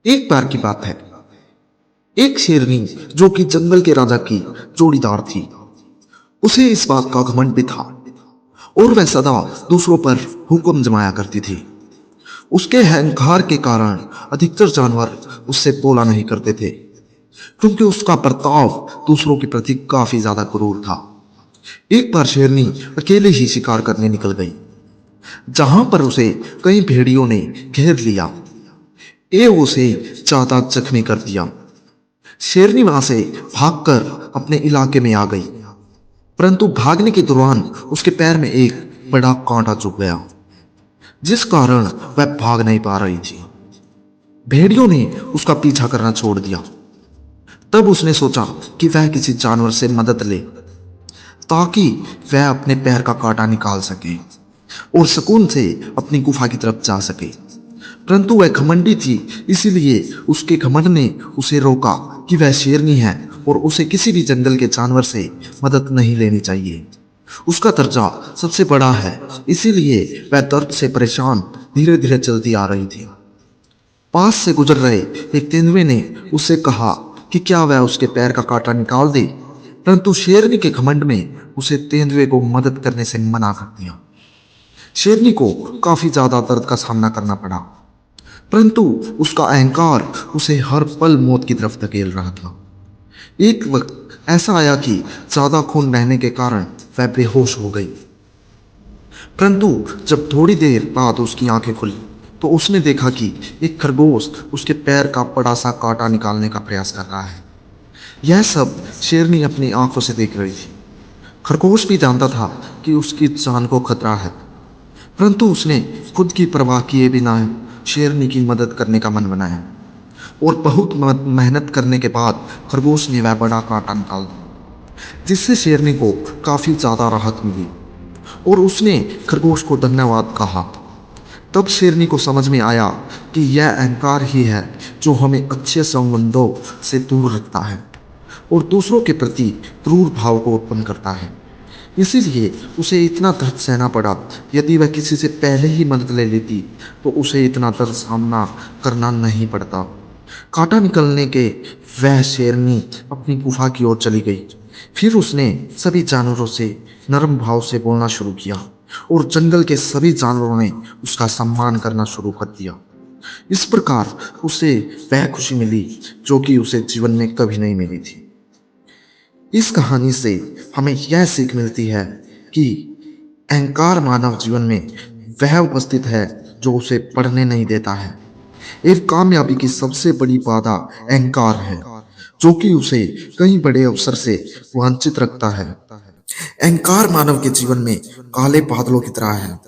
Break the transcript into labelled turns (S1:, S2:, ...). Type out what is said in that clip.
S1: एक बार की बात है। एक शेरनी जो कि जंगल के राजा की जोड़ीदार थी, उसे इस बात का घमंड भी था और वह सदा दूसरों पर हुक्म जमाया करती थी। उसके अहंकार के कारण अधिकतर जानवर उससे बोला नहीं करते थे, क्योंकि उसका बर्ताव दूसरों के प्रति काफी ज्यादा क्रूर था। एक बार शेरनी अकेले ही शिकार करने निकल गई, जहां पर उसे कई भेड़ियों ने घेर लिया एवं उसे ज्यादा जख्मी कर दिया। शेरनी वहां से भागकर अपने इलाके में आ गई, परंतु भागने के दौरान उसके पैर में एक बड़ा कांटा चुभ गया, जिस कारण वह भाग नहीं पा रही थी। भेड़ियों ने उसका पीछा करना छोड़ दिया। तब उसने सोचा कि वह किसी जानवर से मदद ले, ताकि वह अपने पैर का कांटा निकाल सके और सुकून से अपनी गुफा की तरफ जा सके। परंतु वह घमंडी थी, इसीलिए उसके घमंड ने उसे रोका कि वह शेरनी है और उसे किसी भी जंगल के जानवर से मदद नहीं लेनी चाहिए। उसका दर्जा सबसे बड़ा है, इसीलिए वह दर्द से परेशान धीरे धीरे चलती आ रही थी। पास से गुजर रहे एक तेंदुए ने उससे कहा कि क्या वह उसके पैर का कांटा निकाल दे, परंतु शेरनी के घमंड में उसे तेंदुए को मदद करने से मना कर दिया। शेरनी को काफी ज्यादा दर्द का सामना करना पड़ा, परंतु उसका अहंकार उसे हर पल मौत की तरफ धकेल रहा था। एक वक्त ऐसा आया कि ज्यादा खून बहने के कारण वह बेहोश हो गई, परंतु जब थोड़ी देर बाद उसकी आंखें खुली तो उसने देखा कि एक खरगोश उसके पैर का बड़ा सा कांटा निकालने का प्रयास कर रहा है। यह सब शेरनी अपनी आंखों से देख रही थी। खरगोश भी जानता था कि उसकी जान को खतरा है, परंतु उसने खुद की परवाह किए बिना शेरनी की मदद करने का मन बनाया और बहुत मेहनत करने के बाद खरगोश ने वह बड़ा कांटा निकाल दिया, जिससे शेरनी को काफी ज्यादा राहत मिली और उसने खरगोश को धन्यवाद कहा। तब शेरनी को समझ में आया कि यह अहंकार ही है जो हमें अच्छे संबंधों से दूर रखता है और दूसरों के प्रति क्रूर भाव को उत्पन्न करता है। इसीलिए उसे इतना दर्द सहना पड़ा। यदि वह किसी से पहले ही मदद ले लेती तो उसे इतना दर्द सामना करना नहीं पड़ता। कांटा निकलने के वह शेरनी अपनी गुफा की ओर चली गई। फिर उसने सभी जानवरों से नरम भाव से बोलना शुरू किया और जंगल के सभी जानवरों ने उसका सम्मान करना शुरू कर दिया। इस प्रकार उसे वह खुशी मिली जो कि उसे जीवन में कभी नहीं मिली थी। इस कहानी से हमें यह सीख मिलती है कि अहंकार मानव जीवन में वह उपस्थित है जो उसे पढ़ने नहीं देता है। एक कामयाबी की सबसे बड़ी बाधा अहंकार है, जो कि उसे कई बड़े अवसर से वंचित रखता है। अहंकार मानव के जीवन में काले बादलों की तरह है,